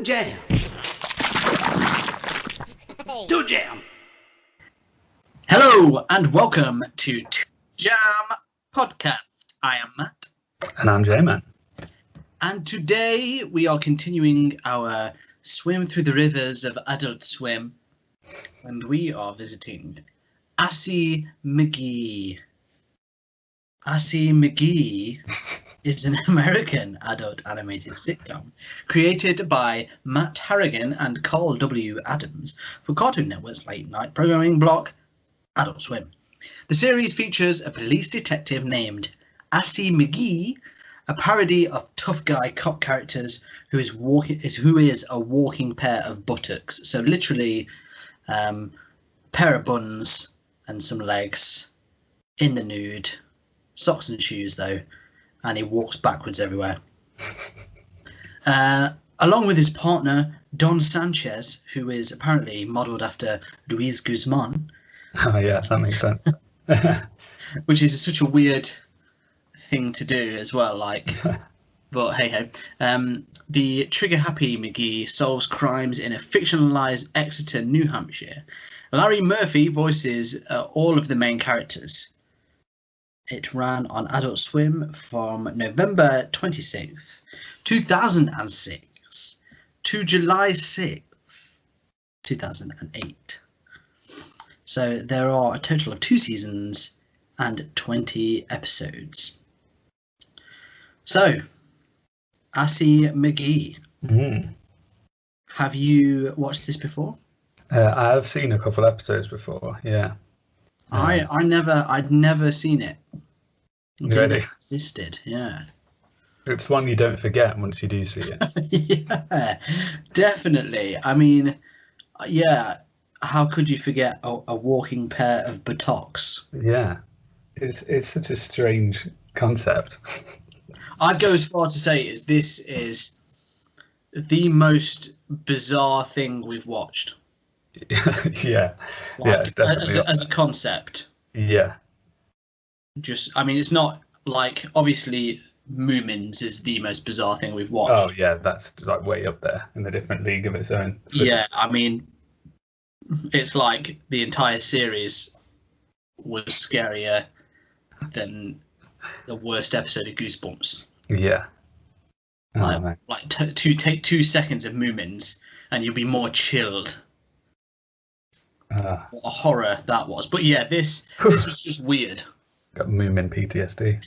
Jam. Toon Jam. Hello and welcome to Toon Jam Podcast. I am Matt. And I'm J-Man. And today we are continuing our swim through the rivers of Adult Swim. And we are visiting Assy McGee. Assy McGee is an American adult animated sitcom created by Matt Harrigan and Carl W. Adams for Cartoon Network's late-night programming block, Adult Swim. The series features a police detective named Assy McGee, a parody of tough guy cop characters who is a walking pair of buttocks. So literally, pair of buns and some legs, in the nude, socks and shoes though, and he walks backwards everywhere. Along with his partner Don Sanchez, who is apparently modelled after Luis Guzman. Oh yeah, that makes sense. Which is such a weird thing to do as well, like. But hey ho. The trigger-happy McGee solves crimes in a fictionalized Exeter, New Hampshire. Larry Murphy voices all of the main characters. It ran on Adult Swim from November 26th, 2006 to July 6th, 2008. So there are a total of 2 seasons and 20 episodes. So, Assy McGee, have you watched this before? I've seen a couple episodes before, yeah. I'd never seen it. It didn't know Really? it existed, yeah. It's one you don't forget once you do see it. Yeah, definitely. I mean, yeah, how could you forget a walking pair of buttocks? Yeah, it's such a strange concept. I'd go as far to say this is the most bizarre thing we've watched. Yeah, Like, it's definitely as a concept. Yeah. I mean, it's not like, obviously, Moomins is the most bizarre thing we've watched. Oh yeah, that's like way up there in a different league of its own. Yeah, I mean, it's like the entire series was scarier than the worst episode of Goosebumps. Yeah. Oh, man. Take 2 seconds of Moomins and you'll be more chilled. What a horror that was. But yeah, this was just weird. Got Moomin PTSD.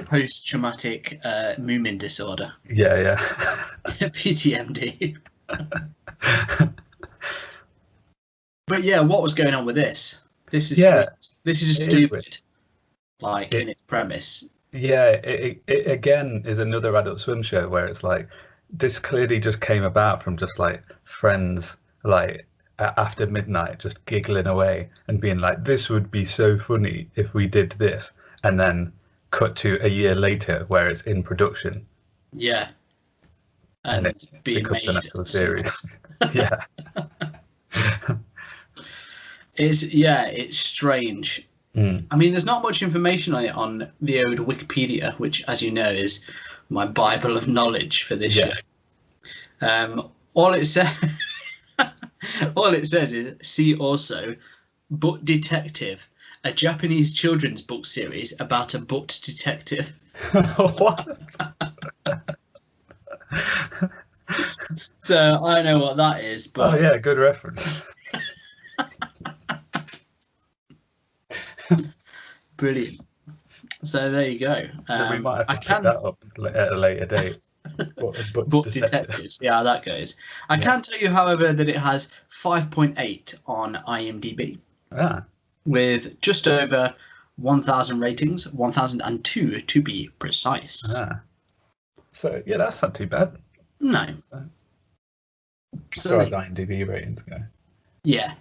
Post-traumatic Moomin disorder. Yeah. PTMD. But yeah, what was going on with this? This is weird. This is just stupid. In its premise. Yeah, it again is another Adult Swim show where it's like, this clearly just came about from just like friends, like after midnight, just giggling away and being like, this would be so funny if we did this, and then cut to a year later where it's in production. Yeah. And it being becomes made an actual series. Yeah. It's strange. I mean, there's not much information on it on the old Wikipedia, which, as you know, is my Bible of knowledge for this show. All it says is, see also, Butt Detective, a Japanese children's book series about a butt detective. What? So I don't know what that is, but Oh yeah, good reference. Brilliant. So there you go. We might have to pick that up at a later date. Book detectives. Yeah, that goes. I can tell you, however, that it has 5.8 on IMDb. With just over 1,000 ratings, 1,002 to be precise. So yeah, that's not too bad. No. As far as IMDb ratings go. Yeah.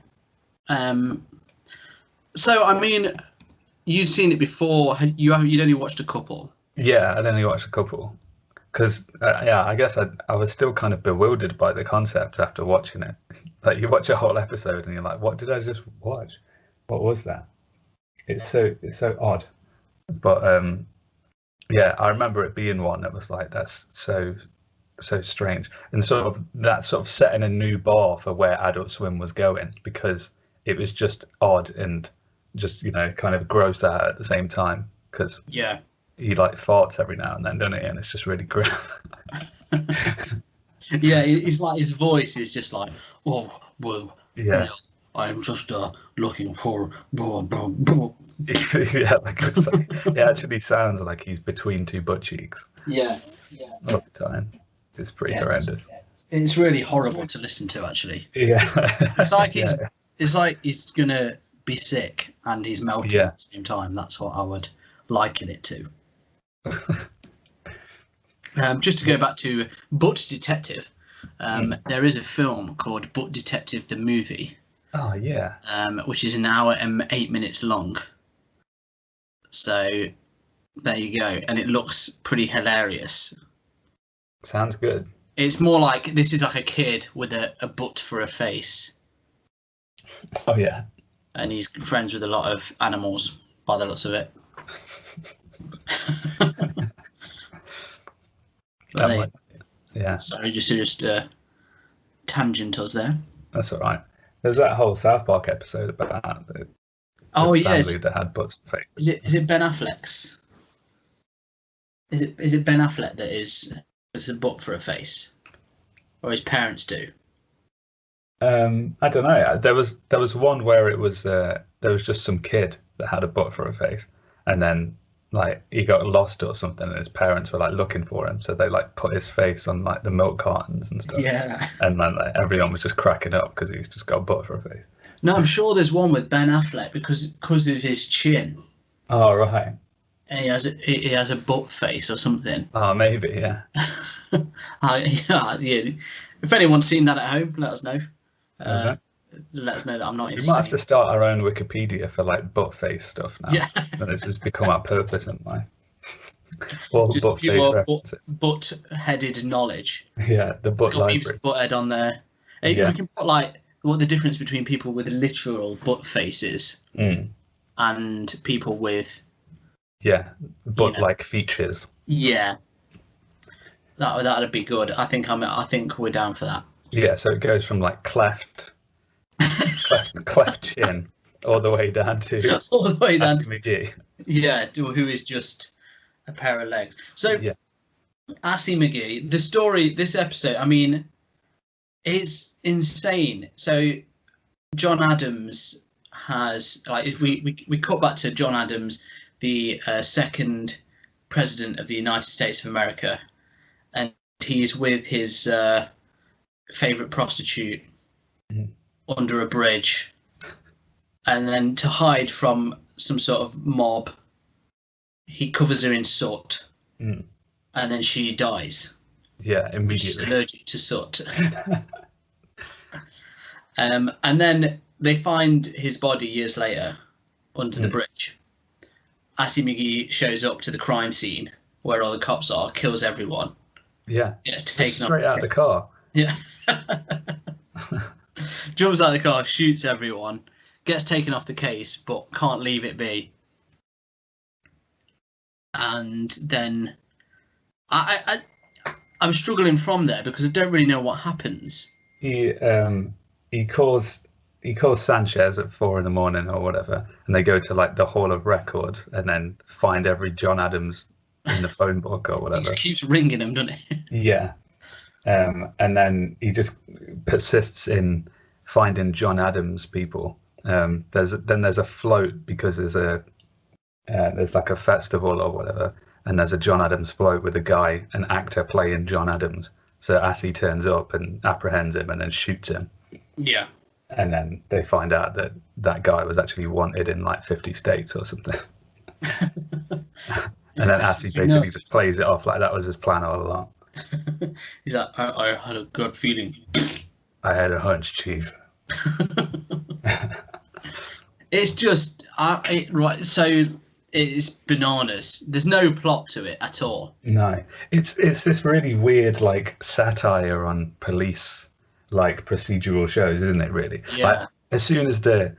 So I mean, you've seen it before. You'd only watched a couple. Yeah, I'd only watched a couple. Because I guess I was still kind of bewildered by the concept after watching it. Like, you watch a whole episode and you're like, what did I just watch? What was that? It's so odd. But Yeah, I remember it being one that was like, that's so strange, and sort of that sort of setting a new bar for where Adult Swim was going, because it was just odd and just, kind of gross out at the same time, because Yeah. he like farts every now and then, doesn't he? And it's just really gross. Yeah, he's like, his voice is just like, oh, well, Yeah. I'm just looking for blah, blah, blah. Yeah, like it actually sounds like he's between two butt cheeks Yeah, all the time. It's pretty yeah. horrendous. It's really horrible to listen to, actually. Yeah. It's like Yeah. he's gonna be sick and he's melting Yeah. at the same time. That's what I would liken it to. Just to go back to Butt Detective, there is a film called Butt Detective the Movie, Oh yeah. which is an hour and 8 minutes long. So there you go, and it looks pretty hilarious. Sounds good. It's more like this is like a kid with a butt for a face, Oh yeah. and he's friends with a lot of animals by the looks of it. Yeah. Sorry, just tangent us there. That's all right. There's that whole South Park episode about the family that had butts and faces. Is it Ben Affleck's? Is it Ben Affleck that is a butt for a face, or his parents do? I don't know. There was one where it was there was just some kid that had a butt for a face, and then like he got lost or something, and his parents were like looking for him, so they like put his face on like the milk cartons and stuff. Yeah. And then like everyone was just cracking up because he's just got a butt for a face. No, I'm sure there's one with Ben Affleck because of his chin. Oh right. And he has a butt face or something. Oh maybe, yeah. Yeah. If anyone's seen that at home, let us know. Okay. Let us know that I'm not We insane. might have to start our own Wikipedia for like butt face stuff now. Yeah. And it's just become our purpose in life. All Just butt face references. Butt-headed knowledge. Yeah, the butt It's got library. Beavis Butt-head on there. Yeah. We can put like what the difference between people with literal butt faces and people with butt-like features. Yeah. That'd be good. I think we're down for that. Yeah, so it goes from like cleft chin all the way down to All the way down Assy McGee. Yeah, who is just a pair of legs. So Assy McGee, the story, this episode, I mean, is insane. So John Adams has like we cut back to John Adams, the second president of the United States of America, and he's with his favorite prostitute under a bridge, and then to hide from some sort of mob, he covers her in soot, and then she dies. Yeah, immediately. She's allergic to soot. And then they find his body years later under the bridge. Assy McGee shows up to the crime scene where all the cops are, kills everyone. Yeah. Gets taken straight out of the car. Yeah. Jumps out of the car, shoots everyone, gets taken off the case, but can't leave it be. And then I'm struggling from there because I don't really know what happens. He calls Sanchez at 4 a.m. or whatever, and they go to like the Hall of Records and then find every John Adams in the phone book or whatever. He just keeps ringing him, doesn't he? Yeah. And then he just persists in finding John Adams people. There's a float because there's like a festival or whatever, and there's a John Adams float with an actor playing John Adams. So Assy turns up and apprehends him and then shoots him. Yeah. And then they find out that that guy was actually wanted in like 50 states or something. And then Assy basically just plays it off like that was his plan all along. He's like, I had a gut feeling. I had a hunch, Chief. It's just right. So it's bananas. There's no plot to it at all. No, it's this really weird like satire on police, like procedural shows, isn't it? Really. Yeah. Like, as soon as the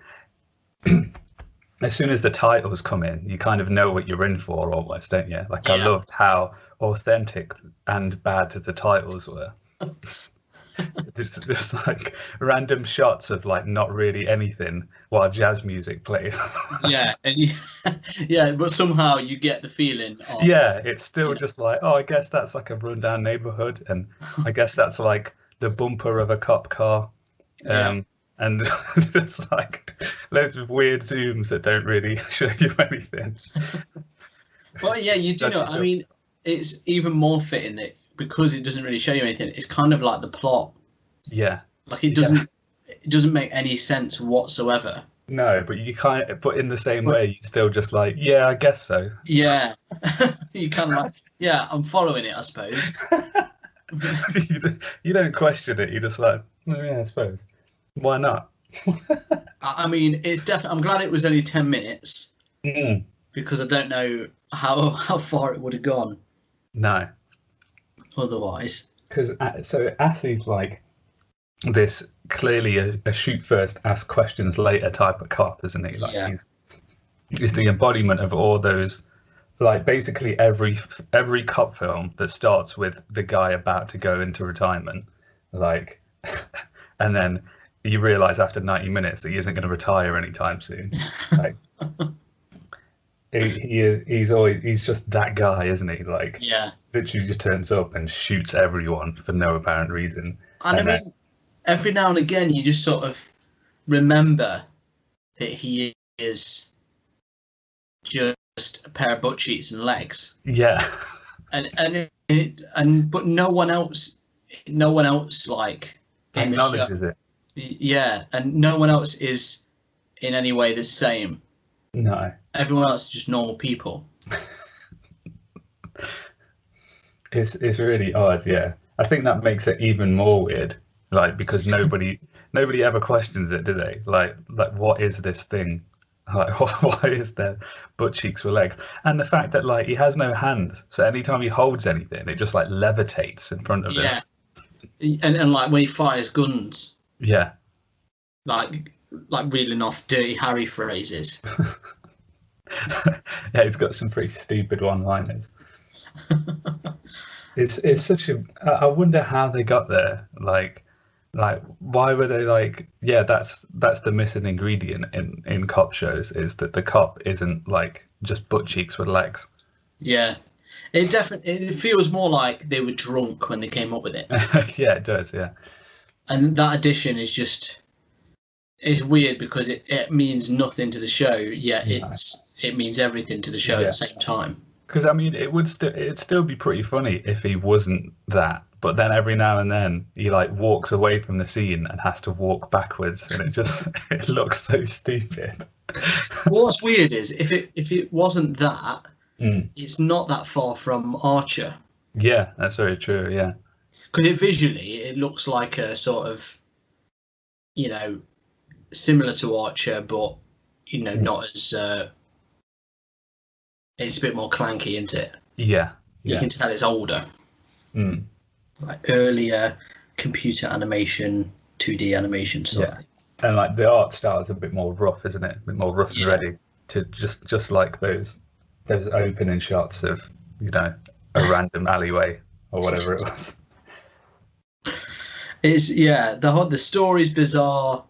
as soon as the titles come in, you kind of know what you're in for almost, don't you? Like I Yeah. loved how authentic and bad the titles were. There's like random shots of like not really anything while jazz music plays. Yeah, and yeah, but somehow you get the feeling of Yeah, it's still yeah, just like, oh, I guess that's like a rundown neighborhood, and I guess that's like the bumper of a cop car, yeah. and just like loads of weird zooms that don't really show you anything. But yeah, you do know. Dodgy I shots. mean, it's even more fitting that because it doesn't really show you anything. It's kind of like the plot. Yeah, Like it yeah. doesn't make any sense whatsoever. No, but you can't. But in the same But way, you still just like, yeah, I guess so. yeah, you kind of like yeah, I'm following it, I suppose. You don't question it. You're just like, oh, yeah, I suppose. Why not? I mean, it's definitely. I'm glad it was only 10 minutes Mm, because I don't know how far it would have gone no, otherwise. because so Assie's like this clearly a shoot first, ask questions later type of cop, isn't he? Like Yeah, he's the embodiment of all those. Like basically every cop film that starts with the guy about to go into retirement, like, and then you realize after 90 minutes that he isn't going to retire anytime soon. Like he's just that guy, isn't he? Like yeah. literally just turns up and shoots everyone for no apparent reason. And I And then mean, every now and again, you just sort of remember that he is just a pair of butt cheeks and legs, yeah, and but no one else like in the show, acknowledges it. yeah, and no one else is in any way the same. No, Everyone else is just normal people. it's really odd. Yeah, I think that makes it even more weird. Like because nobody ever questions it, do they? Like what is this thing? Like why is there butt cheeks with legs? And the fact that like he has no hands, so anytime he holds anything, it just like levitates in front of him. Yeah, and like when he fires guns, Yeah, like reeling off Dirty Harry phrases. yeah, he's got some pretty stupid one-liners. It's such a. I wonder how they got there. Like why were they like? Yeah, that's the missing ingredient in cop shows is that the cop isn't like just butt cheeks with legs. Yeah, it feels more like they were drunk when they came up with it, Yeah, it does. Yeah, and that addition is just it's weird because it means nothing to the show, yet no. it means everything to the show at Yeah, the same time. because I mean, it'd still be pretty funny if he wasn't that. But then every now and then he like walks away from the scene and has to walk backwards, and it just it looks so stupid. What's weird is if it wasn't that, Mm. it's not that far from Archer Yeah, that's very true. Yeah. because it looks like a sort of you know similar to Archer, but not as it's a bit more clanky, isn't it? Yeah. You Yeah. can tell it's older, Mm. like earlier computer animation, 2D animation sort of Yeah. thing. And like the art style is a bit more rough, isn't it? A bit more rough and Yeah, ready to just like those opening shots of a random alleyway or whatever it was. it's the story's bizarre,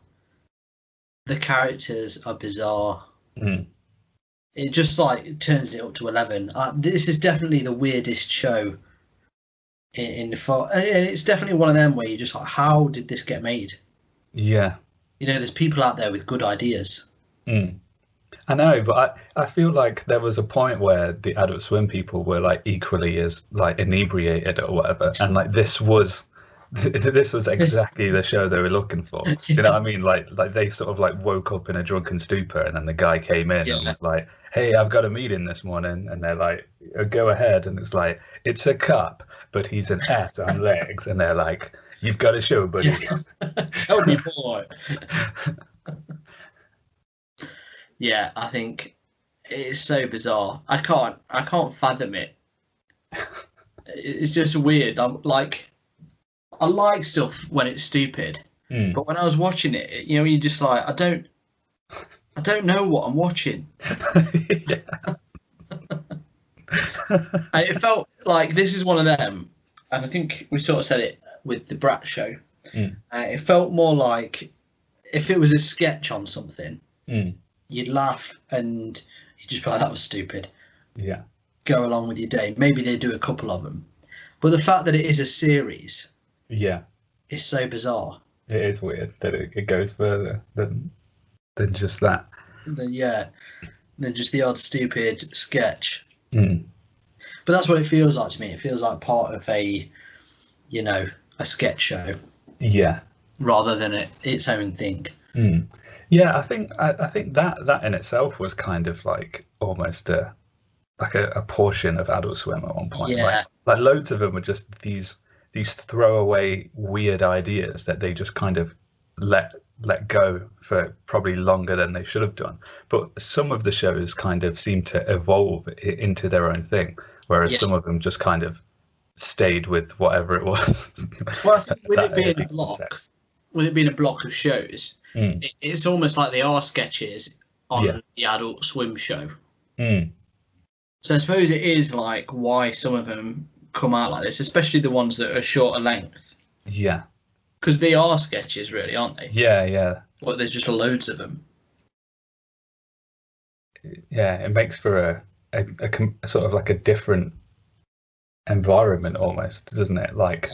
the characters are bizarre. Mm. It just like turns it up to 11. This is definitely the weirdest show in the fall, and it's definitely one of them where you're just like, how did this get made? Yeah. There's people out there with good ideas. Mm. I know, but I feel like there was a point where the Adult Swim people were like equally as like inebriated or whatever, and like this was exactly the show they were looking for. You know what I mean? Like they sort of like woke up in a drunken stupor, and then the guy came in and Yeah, was like, "Hey, I've got a meeting this morning," and they're like, "Go ahead," and it's like, "It's a cop, but he's an ass on legs," and they're like, "You've got a show, buddy." tell me more. Yeah, I think it's so bizarre. I can't fathom it. It's just weird. I like stuff when it's stupid, Mm. but when I was watching it, you're just like, I don't know what I'm watching. Yeah. It felt like this is one of them, and I think we sort of said it with the Brat Show. It felt more like if it was a sketch on something, you'd laugh and you'd just be like, that was stupid. Yeah. Go along with your day. Maybe they do a couple of them. But the fact that it is a series is so bizarre. It is weird that it goes further than just that. Than just the odd stupid sketch. But that's what it feels like to me. It feels like part of a sketch show. Yeah. Rather than its own thing. Yeah, I think that in itself was kind of like almost a portion of Adult Swim at one point. Yeah. Like loads of them were just these throwaway weird ideas that they just kind of let go for probably longer than they should have done. But some of the shows kind of seem to evolve into their own thing, whereas some of them just kind of stayed with whatever it was. Well, I think with it being a block of shows, it's almost like they are sketches on the Adult Swim show. So I suppose it is like why some of them come out like this, especially the ones that are shorter length. Yeah. Because they are sketches, really, aren't they? Yeah. But there's just loads of them. Yeah, it makes for a sort of like a different environment almost, doesn't it? Like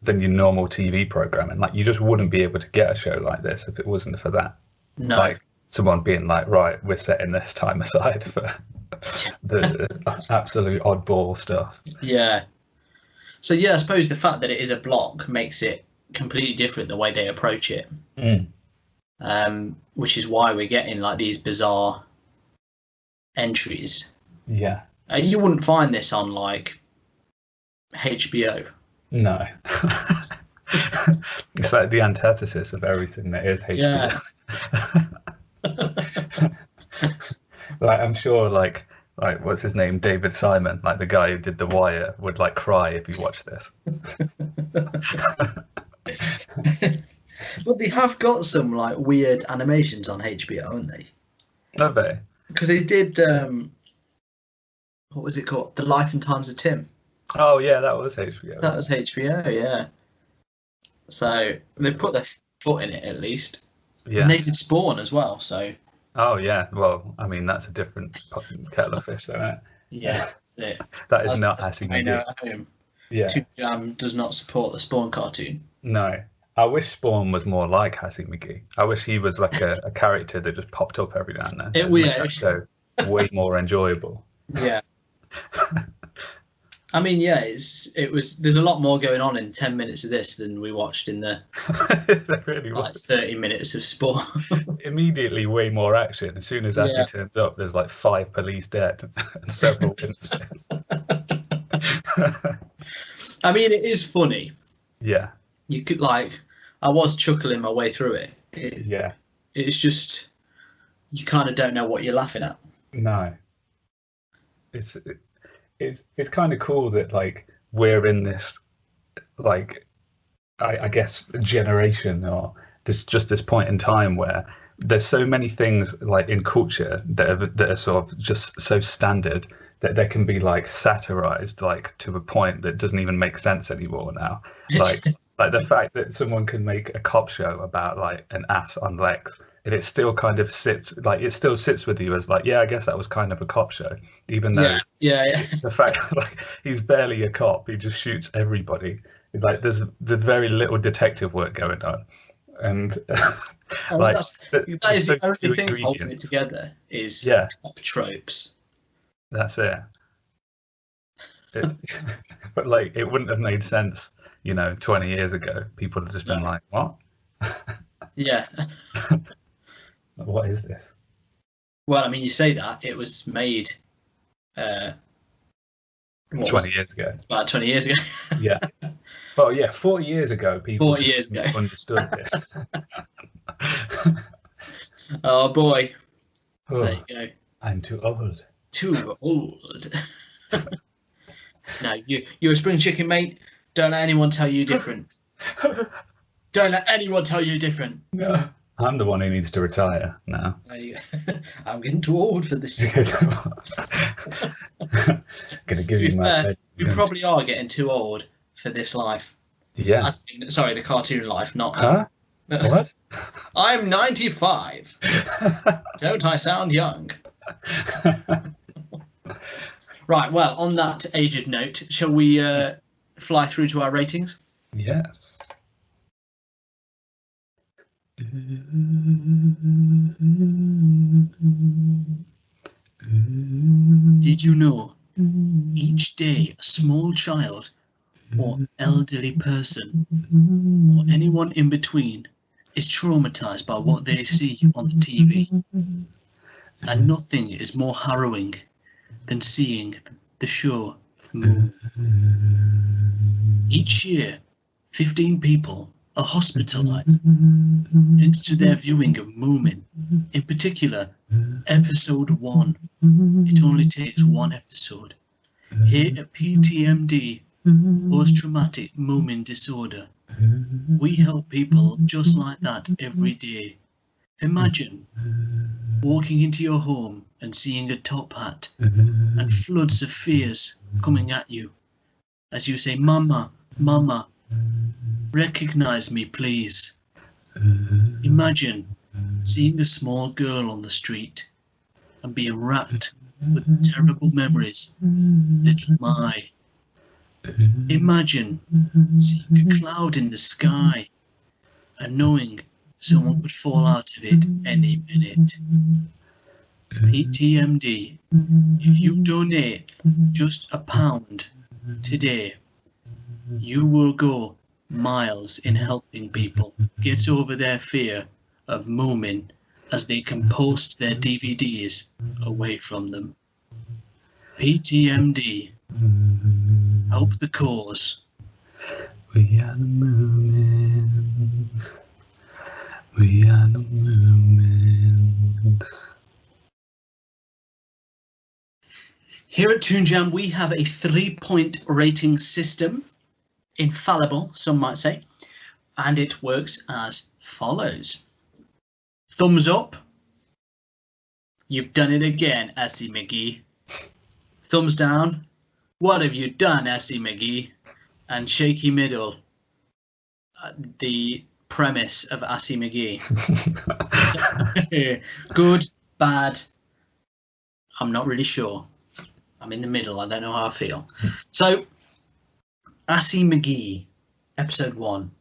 than your normal TV programming. Like you just wouldn't be able to get a show like this if it wasn't for that. No. Like someone being like, right, we're setting this time aside for the absolute oddball stuff. Yeah. So I suppose the fact that it is a block makes it completely different the way they approach it. Which is why we're getting like these bizarre entries. Yeah. You wouldn't find this on like HBO. No. It's like the antithesis of everything that is HBO. Yeah. Like I'm sure like what's his name, David Simon, like the guy who did The Wire, would like cry if he watched this. But they have got some like weird animations on HBO, haven't they? Have they? Because they did what was it called? The Life and Times of Tim. Oh yeah, that was HBO. That was HBO, yeah. So they put their foot in it at least. Yeah. And they did Spawn as well, so. Oh yeah, well, I mean that's a different kettle of fish, though, isn't it? Yeah, that's it. That is not Assy McGee. I know at home. Yeah. Toon Jam does not support the Spawn cartoon. No. I wish Spawn was more like Assy McGee. I wish he was like a character that just popped up every now and then. It would so way more enjoyable. Yeah. I mean, yeah, there's a lot more going on in 10 minutes of this than we watched in the really like 30 minutes of Spawn. Immediately way more action. As soon as Assy turns up, there's like 5 police dead and several witnesses. I mean, it is funny. Yeah. You could I was chuckling my way through it. It's just you kind of don't know what you're laughing at. No. It's kind of cool that like we're in this like I guess generation or just this point in time where there's so many things like in culture that are sort of just so standard that they can be like satirized like to a point that doesn't even make sense anymore now. Like the fact that someone can make a cop show about like an ass on legs, and it still kind of sits with you as like, yeah, I guess that was kind of a cop show, even though the fact like he's barely a cop, he just shoots everybody. Like there's very little detective work going on, and like that is the only thing holding it together is cop tropes. That's it. But like it wouldn't have made sense, 20 years ago. People have just been like, what? Yeah. What is this? Well, I mean, you say that it was made 20 years ago. About 20 years ago. Yeah. Well, yeah, 40 years ago, people understood this. Oh boy. Oh, there you go. I'm too old. Too old. No, you're a spring chicken, mate. Don't let anyone tell you different. Don't let anyone tell you different. No. I'm the one who needs to retire now. I'm getting too old for this. Gonna give To you be my fair, bed. we probably are getting too old for this life. Yeah. Sorry, the cartoon life, not. Huh? What? I'm 95. Don't I sound young? Right, well, on that aged note, shall we fly through to our ratings? Yes. Did you know each day a small child or elderly person or anyone in between is traumatized by what they see on the TV? And nothing is more harrowing than seeing the show Moon. Each year, 15 people are hospitalized thanks to their viewing of Moomin. In particular, episode 1. It only takes one episode. Here at PTMD, post-traumatic Moomin disorder, we help people just like that every day. Imagine walking into your home and seeing a top hat and floods of fears coming at you as you say, "Mama, Mama, recognize me, please." Imagine seeing a small girl on the street and being racked with terrible memories, little Mai. Imagine seeing a cloud in the sky and knowing someone could fall out of it any minute. PTMD, if you donate just £1 today, you will go miles in helping people get over their fear of Moomin as they can post their DVDs away from them. PTMD, help the cause. We are the Moomins. We are the Moomins. Here at Toon Jam, we have a 3-point rating system. Infallible, some might say. And it works as follows. Thumbs up. You've done it again, Assy McGee. Thumbs down. What have you done, Assy McGee? And shaky middle. The premise of Assy McGee. Good, bad. I'm not really sure. I'm in the middle. I don't know how I feel. So, Assy McGee, episode 1.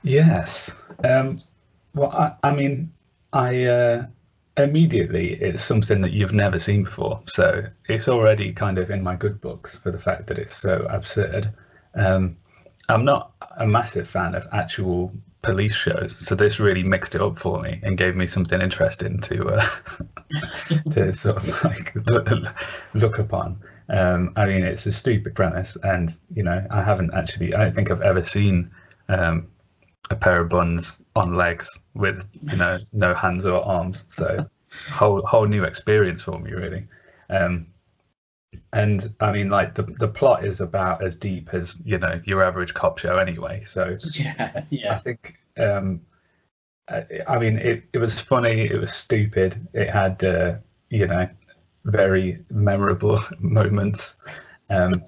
Yes. Well, I mean, immediately it's something that you've never seen before, so it's already kind of in my good books for the fact that it's so absurd. I'm not a massive fan of actual police shows, so this really mixed it up for me and gave me something interesting to to sort of like look upon. I mean, it's a stupid premise, and you know, I don't think I've ever seen a pair of buns on legs with, you know, no hands or arms. So whole new experience for me, really. And I mean, like the plot is about as deep as, you know, your average cop show anyway. So yeah. I think I mean, it was funny, it was stupid, it had you know, very memorable moments. And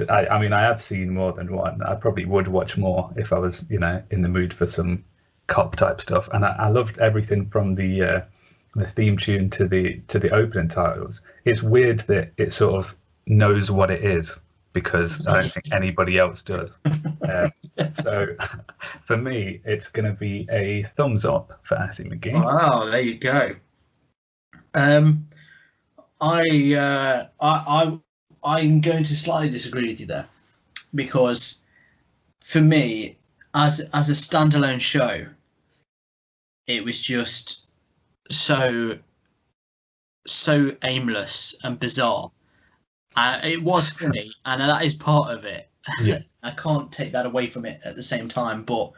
I mean, I have seen more than one. I probably would watch more if I was, you know, in the mood for some cop type stuff. And I loved everything from the theme tune to the opening titles. It's weird that it sort of knows what it is, because I don't think anybody else does. So for me, it's going to be a thumbs up for Assy McGee. Wow, there you go. I'm going to slightly disagree with you there, because for me, as a standalone show, it was just so aimless and bizarre. It was funny, and that is part of it. Yeah. I can't take that away from it at the same time, but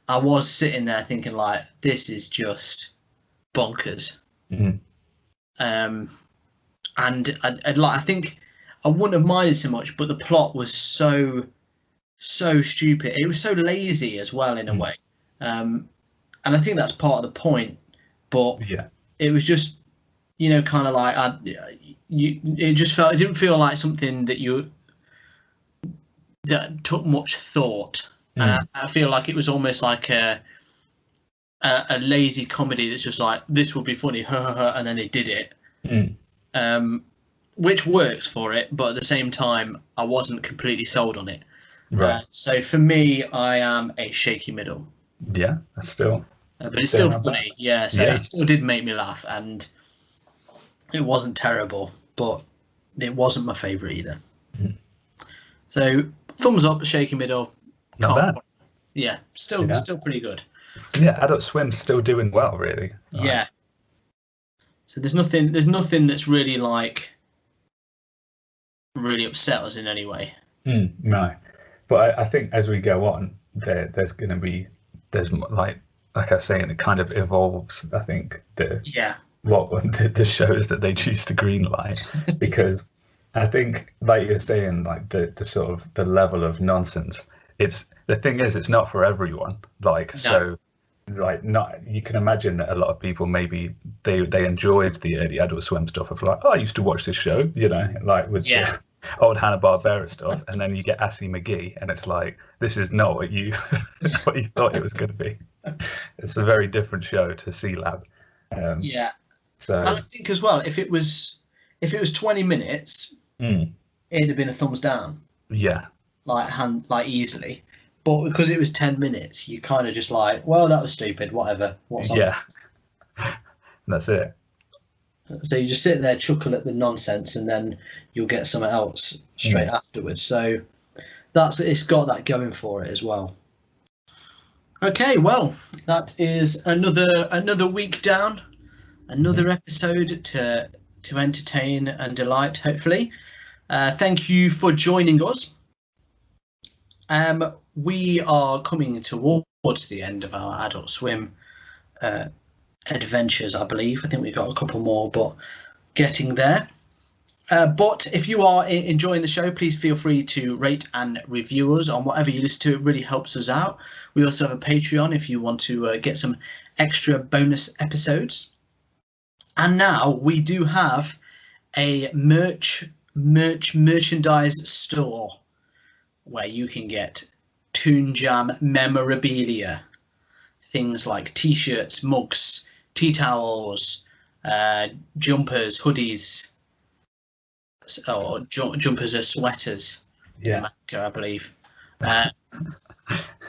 I was sitting there thinking, like, this is just bonkers. Mm-hmm. And I think I wouldn't have minded so much, but the plot was so stupid. It was so lazy as well, in a way. and I think that's part of the point. But Yeah. it was just, kind of like it didn't feel like something that took much thought. And I feel like it was almost like a lazy comedy that's just like, this will be funny, and then they did it. Which works for it, but at the same time, I wasn't completely sold on it. Right. So for me, I am a shaky middle. Yeah, that's still. But it's still funny, yeah. So it still did make me laugh, and it wasn't terrible, but it wasn't my favourite either. So thumbs up, shaky middle. Not bad. Yeah, still pretty good. Yeah, Adult Swim's still doing well, really. Yeah. So there's nothing that's really really upset us in any way. No, but I think as we go on, there's like I was saying, it kind of evolves. I think the shows that they choose to greenlight, because I think, like you're saying, like the sort of the level of nonsense. It's not for everyone. So. Like, not, you can imagine that a lot of people, maybe they enjoyed the early Adult Swim stuff of like, I used to watch this show, like with the old Hanna-Barbera stuff, and then you get Assy McGee, and it's like, this is not what you thought it was going to be. It's a very different show to C-Lab. So and I think as well, if it was 20 minutes, it'd have been a thumbs down. Yeah. Like easily. But because it was 10 minutes, you kind of just like, well, that was stupid, whatever. What's on it? That's it. So you just sit there, chuckle at the nonsense, and then you'll get something else straight afterwards. So it's got that going for it as well. Okay, well, that is another week down, another episode to entertain and delight, hopefully. Thank you for joining us. We are coming towards the end of our Adult Swim adventures, I believe. I think we've got a couple more, but getting there. But if you are enjoying the show, please feel free to rate and review us on whatever you listen to. It really helps us out. We also have a Patreon if you want to get some extra bonus episodes. And now we do have a merchandise store where you can get Toon Jam memorabilia, things like t-shirts, mugs, tea towels, jumpers, hoodies, or jumpers are sweaters. Yeah, I believe.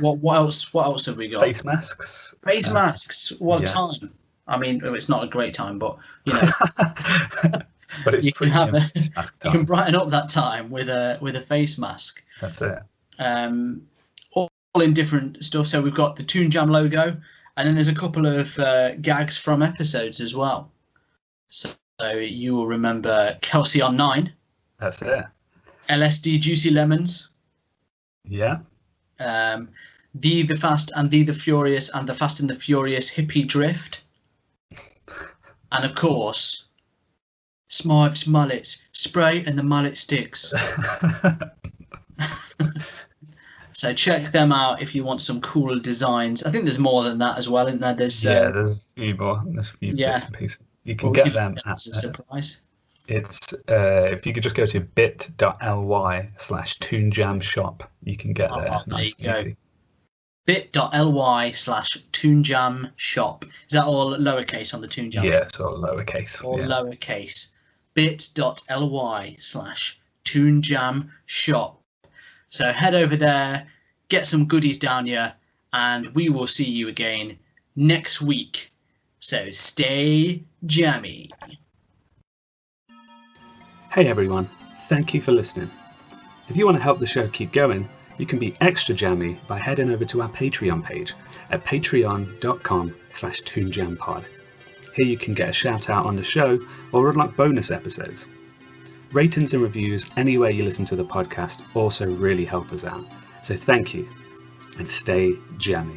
What else have we got? Face masks. Face masks. What a time! I mean, it's not a great time, but but it's you can brighten up that time with a face mask. That's it. All in different stuff. So we've got the Toon Jam logo, and then there's a couple of gags from episodes as well. So you will remember Kelsey on 9. That's it. LSD Juicy Lemons. Yeah. The Fast and the Furious and the Fast and the Furious Hippie Drift. And of course, Smythe's mullets, spray and the mullet sticks. So check them out if you want some cool designs. I think there's more than that as well, isn't there? There's a few more. There's a few bits and pieces. You can get them at a surprise. It's if you could just go to bit.ly/toonjamshop, you can get there. There you go. bit.ly/toonjamshop. Is that all lowercase on the Toon Jam? Yeah, it's all lowercase. All lowercase. bit.ly/toonjamshop. So head over there, get some goodies down here, and we will see you again next week. So stay jammy. Hey everyone, thank you for listening. If you want to help the show keep going, you can be extra jammy by heading over to our Patreon page at patreon.com/toonjampod. Here you can get a shout out on the show or unlock bonus episodes. Ratings and reviews anywhere you listen to the podcast also really help us out. So thank you, and stay jammy.